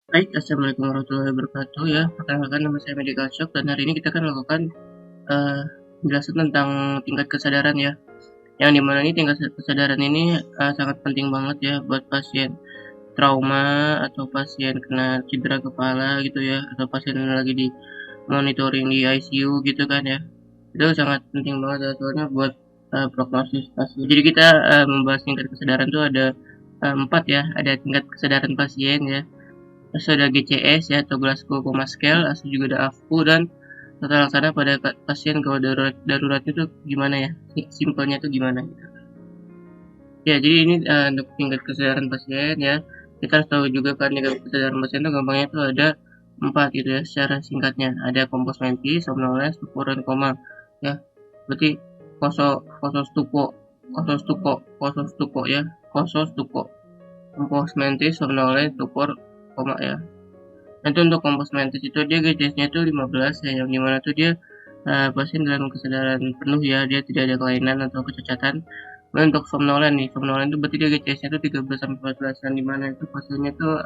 Baik, assalamualaikum warahmatullahi wabarakatuh ya. Perkenalkan nama saya Medical Shop dan hari ini kita akan melakukan eh, penjelasan tentang tingkat kesadaran ya. Yang dimana ini tingkat kesadaran ini sangat penting banget ya buat pasien trauma atau pasien kena cedera kepala gitu ya, atau pasien yang lagi di monitoring di ICU gitu kan ya. Itu sangat penting banget ya, soalnya buat prognosis pasien. Jadi kita membahas tingkat kesadaran tuh ada empat ya, ada tingkat kesadaran pasien ya. Terus ada GCS ya atau Glasgow Coma Scale, asli juga ada AFU dan tata laksana pada pasien kalau daruratnya tuh gimana ya? Simpelnya tuh gimana gitu. Ya, jadi ini untuk tingkat kesadaran pasien ya. Kita harus tahu juga kan tingkat kesadaran pasien itu gampangnya tuh ada empat gitu ya secara singkatnya. Ada kompos mentis, somnolens, stupor, dan koma. Ya, berarti koso koso stupo, koso stupo ya, koso stupo, kompos mentis, somnolens, stupor, koma ya. Nanti untuk kompos mentis itu dia GCS-nya itu 15 ya, yang dimana tuh dia pasien dalam kesadaran penuh ya, dia tidak ada kelainan atau kecacatan. Nah, untuk somnolen nih, somnolen itu berarti dia GCS-nya itu 13 sampai 14, yang dimana itu pasiennya tuh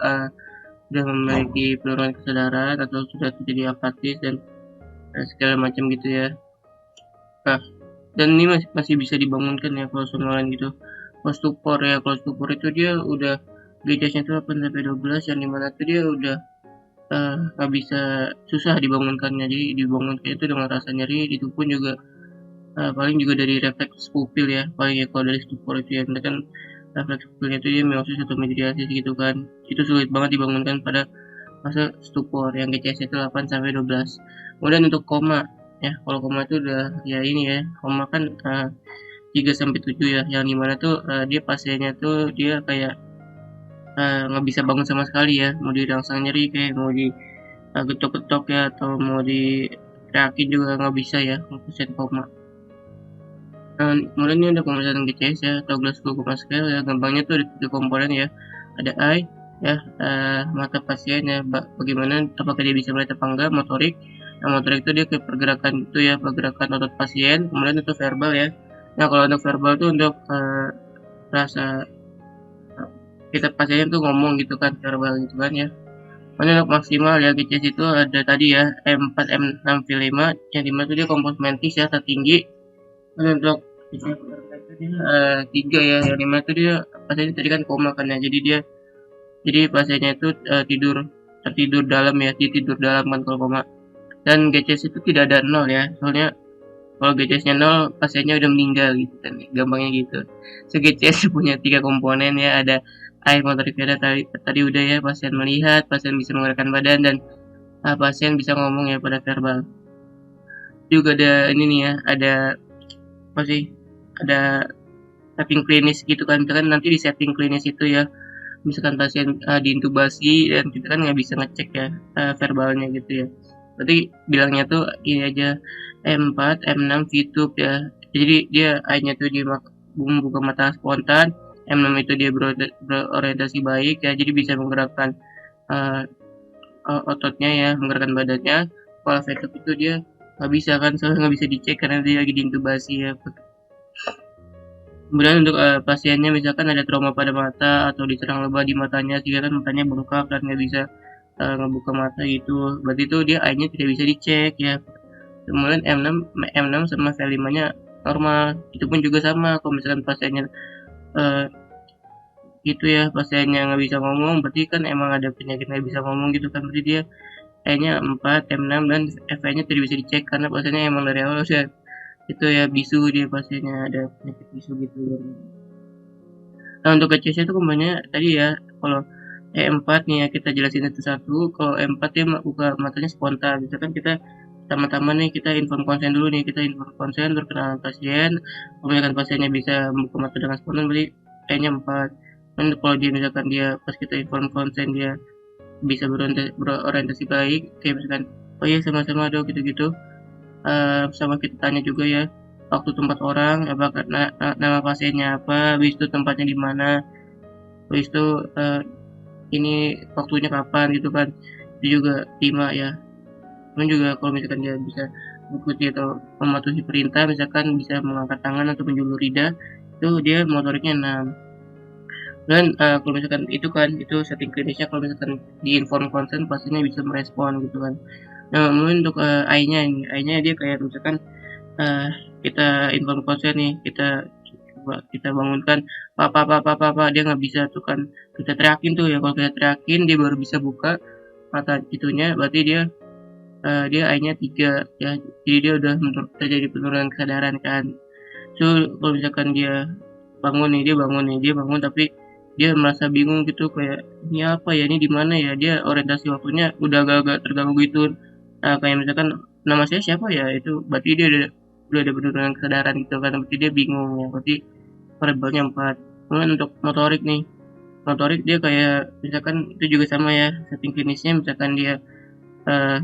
sudah memiliki penurunan kesadaran atau sudah terjadi apatis dan segala macam gitu ya. Nah, dan ini masih bisa dibangunkan ya kalau somnolen gitu. Kalau stupor ya, kalau stupor itu dia udah GCS-nya itu 8 sampai 12, yang dimana tuh dia udah nggak bisa, susah dibangunkannya. Jadi dibangunkan itu dengan rasa nyeri, itu pun juga paling juga dari refleks pupil ya, paling ya kalau dari stupor itu ya, kan refleks pupilnya itu dia meiosis atau midriasis gitu kan, itu sulit banget dibangunkan pada fase stupor yang GCS itu 8 sampai 12. Kemudian untuk koma ya, kalau koma itu udah ya ini ya, koma kan 3 sampai 7 ya, yang dimana tuh dia pasiennya tuh dia kayak nggak bisa bangun sama sekali ya, mau dirangsang nyeri kayak mau di getok-getok ya atau mau diteriakin juga nggak bisa ya untuk pasien koma. Kemudian ini ada pemeriksaan GCS ya atau Glasgow Coma Scale ya, gampangnya tuh ada 3 komponen ya. Ada eye ya, mata pasien ya, bagaimana apakah dia bisa melihat apa enggak, motorik. Nah, motorik itu dia ke pergerakan itu ya, pergerakan otot pasien. Kemudian itu verbal ya. Nah, kalau untuk verbal itu untuk rasa kita pasien tuh ngomong gitu kan, verbal gitu kan ya. Kemudian untuk maksimal ya GCS itu ada tadi ya M4, M6, V5, yang dimana itu dia kompos mentis ya tertinggi. Untuk itu dia 3 ya, yang dimana itu dia pasiennya tadi kan koma kan ya, jadi pasiennya itu tertidur dalam ya, dia tidur dalam kan kalau koma. Dan GCS itu tidak ada 0 ya, soalnya kalau GCS-nya 0 pasiennya udah meninggal gitu kan, gampangnya gitu. So GCS punya 3 komponen ya, ada eye motorik tadi udah ya, pasien melihat, pasien bisa menggerakkan badan, dan pasien bisa ngomong ya pada verbal. Juga ada ini nih ya, ada apa sih, ada setting klinis gitu kan, kita kan nanti di setting klinis itu ya, misalkan pasien diintubasi dan kita kan nggak bisa ngecek ya verbalnya gitu ya, berarti bilangnya tuh ini aja M4, M6 VTube ya. Jadi dia A-nya tuh dia membuka mata spontan, M6 itu dia berorientasi baik ya, jadi bisa menggerakkan uh, ototnya ya, menggerakkan badannya. Kalau VTube itu dia nggak bisa kan, soalnya nggak bisa dicek karena dia lagi diintubasi ya. Kemudian untuk pasiennya misalkan ada trauma pada mata atau diserang lebah di matanya sehingga kan matanya bengkak dan nggak bisa ngebuka mata gitu. Berarti itu dia eye-nya tidak bisa dicek ya. Kemudian M6 sama V5-nya normal. Itu pun juga sama kalau misalkan pasiennya uh, gitu ya, pasiennya nggak bisa ngomong, berarti kan emang ada penyakit nggak bisa ngomong gitu kan. Berarti dia eye-nya 4, M6 dan FI-nya tidak bisa dicek karena pasiennya emang dari awal sudah itu ya bisu, dia pasiennya ada penyakit bisu gitu. Nah, untuk GCS itu kembalinya tadi ya, kalau E4 nih ya kita jelasin satu-satu. Kalau E4 dia buka matanya spontan. Misalkan kita pertama-tama nih kita inform konsen dulu nih, kita inform konsen berkenalan pasien. Kalau misalkan pasiennya bisa membuka mata dengan spontan berarti E-nya 4. Dan kalau dia misalkan dia pas kita inform konsen dia bisa berorientasi baik, kayak misalkan oh iya sama-sama dok gitu-gitu, sama kita tanya juga ya waktu tempat orang, apa nama pasiennya apa, habis itu tempatnya di mana, habis itu ini waktunya kapan gitu kan, itu juga 5 ya. Kemudian juga kalau misalkan dia bisa mengikuti atau mematuhi perintah, misalkan bisa mengangkat tangan atau menjulur lidah, itu dia motoriknya 6. Dan kalau misalkan itu kan, itu setting klinisnya kalau misalkan di inform consent pasiennya bisa merespon gitu kan. Nah, kemudian untuk AI-nya ini, AI-nya dia kayak misalkan uh, kita inform consent nih, kita bangunkan, Pak, dia nggak bisa tuh kan, kita teriakin tuh ya, kalau kita teriakin dia baru bisa buka mata itunya, berarti dia AI-nya 3 ya, jadi dia udah terjadi penurunan kesadaran kan. So kalau misalkan dia bangun tapi dia merasa bingung gitu kayak ini apa ya, ini di mana ya, dia orientasi waktunya udah agak-agak terganggu gitu. Nah, kayak misalkan nama saya siapa ya, itu berarti dia udah ada penurunan kesadaran gitu kan, berarti dia bingung ya, berarti variabelnya 4. Kemudian untuk motorik nih, motorik dia kayak misalkan itu juga sama ya, setting klinisnya misalkan dia eh,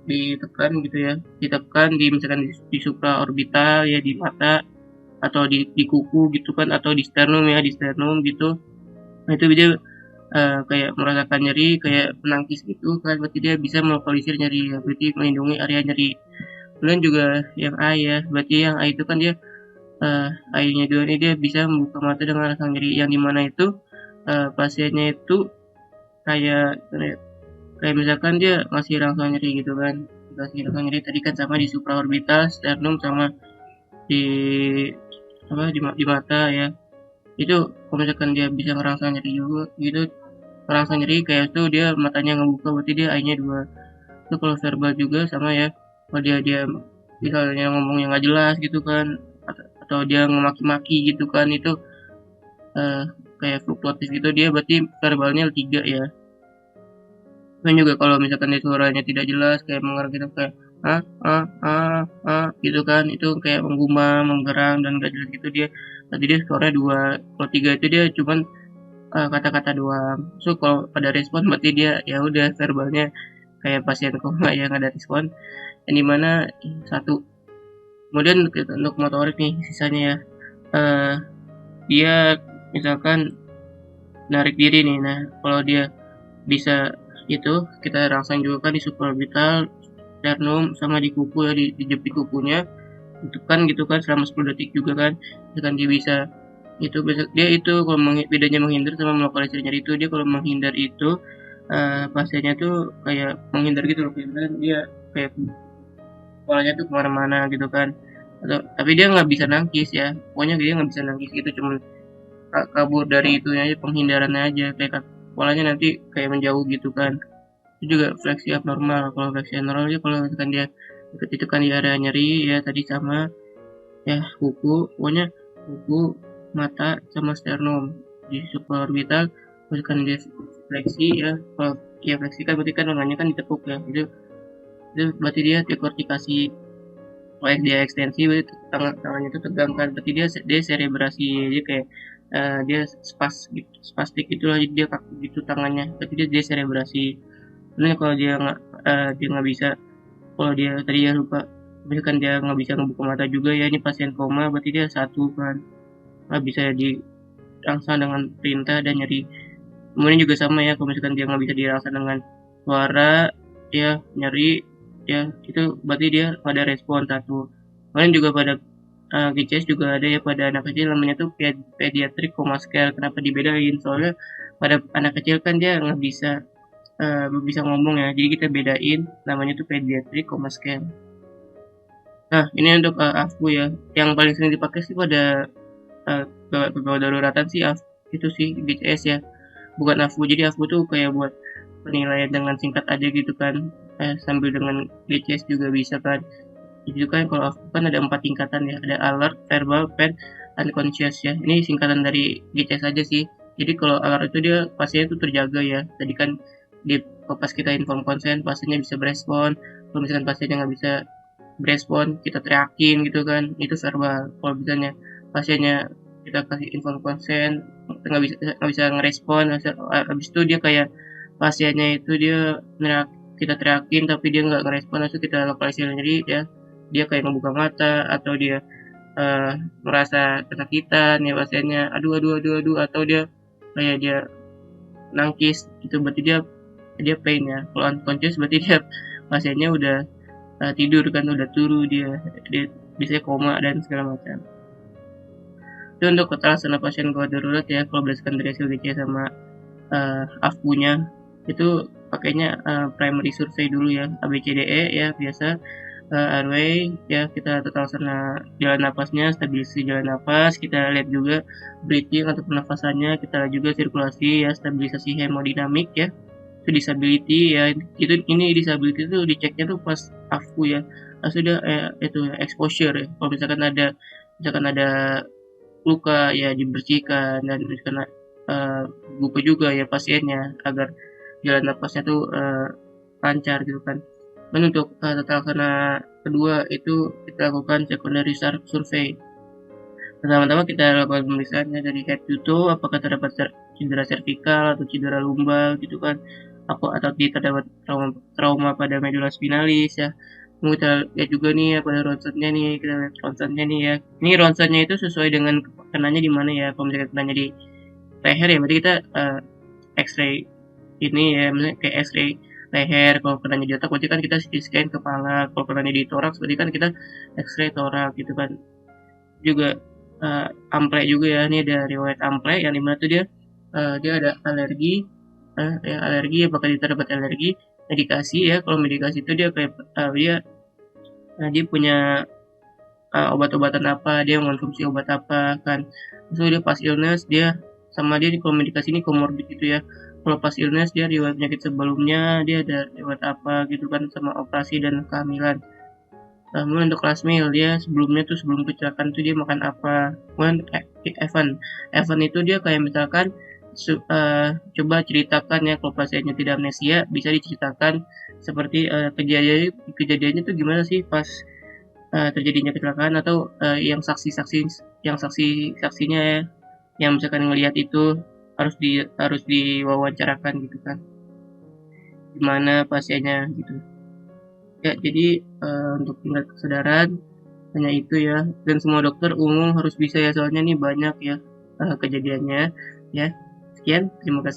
ditekan gitu ya, ditekan di misalkan di supraorbital ya, di mata atau di kuku gitu kan, atau di sternum ya, di sternum gitu. Nah, itu dia kayak merasakan nyeri, kayak menangkis gitu kan, berarti dia bisa melokalisir nyeri ya, berarti melindungi area nyeri. Kemudian juga yang A ya, berarti yang A itu kan dia AI-nya dua ini dia bisa membuka mata dengan rasa nyeri, yang dimana itu pasiennya itu kayak kayak misalkan dia ngasih rasa nyeri gitu kan, ngasih rasa nyeri tadi kan sama di supraorbital, sternum, sama di di mata ya. Itu kalau misalkan dia bisa ngerasain nyeri juga gitu, ngerasain nyeri kayak tuh dia matanya ngebuka, berarti dia eye-nya 2. Itu kalau verbal juga sama ya, kalau dia misalnya ngomong yang nggak jelas gitu kan, atau dia ngemaki-maki gitu kan, itu eh, kayak fluktuatif gitu, dia berarti verbalnya 3 ya. Dan juga kalau misalkan dia suaranya tidak jelas kayak mengerang gitu, kayak gitu kan, itu kayak menggumam, menggerang dan gak jelas gitu, dia berarti dia suaranya 2. Kalau 3 itu dia cuman kata-kata doang. So kalau pada respon berarti dia ya udah verbalnya kayak pasien koma yang ada respon, yang dimana 1. Kemudian untuk motorik nih sisanya ya, eh, dia misalkan narik diri nih. Nah, kalau dia bisa itu kita rangsang juga kan di supraorbital, sternum, sama di kuku ya, di jepit kukunya itu kan gitu kan selama 10 detik juga kan. Misalkan dia bisa itu, dia itu kalau bedanya menghindar sama melokalisir nyeri, itu dia kalau menghindar itu pasiennya tuh kayak menghindar gitu loh, kan dia kayak kepalanya tuh kemana-mana gitu kan, atau tapi dia nggak bisa nangkis ya, pokoknya dia nggak bisa nangkis gitu, cuman kabur dari itunya aja, penghindarannya aja, kayak kepalanya nanti kayak menjauh gitu kan. Itu juga fleksi abnormal. Kalau fleksi abnormal aja kalau misalkan dia itu kan di area nyeri ya, tadi sama ya, kuku, pokoknya kuku, mata, sama sternum. Di supraorbital misalkan dia fleksi ya, kalau ya fleksi kan berarti kan lengannya kan ditekuk ya, itu berarti dia dekortikasi. Kalau dia ekstensi berarti tangannya itu tegang kan, berarti dia serebrasi, dia kayak dia gitu, spastik itulah, jadi dia kaku gitu tangannya, berarti dia serebrasi. Sebenarnya kalau dia nggak bisa, kalau dia tadi ya lupa, misalkan dia nggak bisa ngebuka mata juga ya, ini pasien koma, berarti dia 1 kan, nggak bisa dirangsang dengan perintah dan nyeri. Kemudian juga sama ya, kalau misalkan dia nggak bisa dirangsang dengan suara ya, nyeri ya, itu berarti dia pada respon 1. Kemudian juga pada GCS juga ada ya, pada anak kecil namanya tuh pediatric coma scale. Kenapa dibedain? Soalnya pada anak kecil kan dia nggak bisa ngomong ya, jadi kita bedain namanya tuh pediatric coma scale. Nah, ini untuk AFU ya, yang paling sering dipakai sih pada uh, gawat daruratan sih, itu sih GCS ya, bukan AFU. Jadi AFU tuh kayak buat penilaian dengan singkat aja gitu kan, sambil dengan GCS juga bisa kan. Itu kan kalau AFU kan ada 4 tingkatan ya, ada alert, verbal, pen, unconscious ya. Ini singkatan dari GCS aja sih. Jadi kalau alert itu dia pasiennya tuh terjaga ya. Tadi kan pas kita inform konsen, pasiennya bisa berespon. Kalau misalkan pasiennya nggak bisa berespon, kita teriakin gitu kan, itu verbal. Kalau misalnya pasiennya kita kasih inform konsen, nggak bisa ngerespon, habis itu dia kayak pasiennya itu dia kita teriakin tapi dia nggak ngerespon, itu kita lokalisir sendiri ya, dia kayak ngebuka mata, atau dia merasa kesakitan ya pasiennya, aduh aduh aduh aduh, atau dia kayak dia nangkis, itu berarti dia pain ya. Kalau unconscious berarti dia pasiennya udah tidur kan, udah turu, dia bisa koma dan segala macam. Itu untuk kekerasan pasien gawat darurat ya, kalau berdasarkan dari hasil GC sama AFBU-nya itu pakainya primary survey dulu ya, ABCDE ya biasa, airway ya, kita total sana jalan napasnya, stabilisasi jalan napas, kita lihat juga breathing atau pernafasannya, kita lihat juga sirkulasi ya, stabilisasi hemodinamik ya, itu disability ya, ini disability itu diceknya tuh pas AFBU ya, sudah itu exposure ya, kalau misalkan ada luka ya dibersihkan, dan misalkan buku juga ya pasiennya agar jalan napasnya tuh lancar gitu kan. Dan untuk tata laksana kedua itu kita lakukan secondary survey. Pertama-tama kita lakukan pemeriksaannya dari head to toe, apakah terdapat cedera servikal atau cedera lumbar gitu kan, atau terdapat trauma pada medula spinalis ya. Kemudian kita lihat juga nih ya pada ronsennya nih, kita lihat ronsennya nih ya. Ini ronsennya itu sesuai dengan kenanya di mana ya. Kalau misalnya kenanya di leher ya berarti kita X-ray ini ya, misalnya kayak X-ray leher. Kalau kenanya di otak berarti kan kita CT scan kepala. Kalau kenanya di toraks berarti kan kita X-ray toraks gitu kan. Juga ample juga ya, ini ada riwayat ample yang dimana tuh dia ada alergi, ya alergi, apakah dia terdapat alergi medikasi ya. Kalau medikasi itu dia kayak dia punya obat-obatan apa, dia mengkonsumsi obat apa kan. So dia pas illness dia di kalau medikasi ini comorbid gitu ya. Kalau pas illness dia riwayat penyakit sebelumnya, dia ada riwayat apa gitu kan, sama operasi dan kehamilan. Kemudian untuk last meal dia sebelum kecelakaan tuh dia makan apa. Kemudian event itu dia kayak misalkan coba ceritakan ya, kalau pasiennya tidak amnesia bisa diceritakan seperti kejadiannya tuh gimana sih pas terjadinya kecelakaan, atau yang saksinya ya, yang misalkan ngelihat itu harus diwawancarakan gitu kan, gimana pasiennya gitu ya. Jadi untuk tingkat kesadaran hanya itu ya, dan semua dokter umum harus bisa ya, soalnya nih banyak ya kejadiannya ya. Sekian, terima kasih.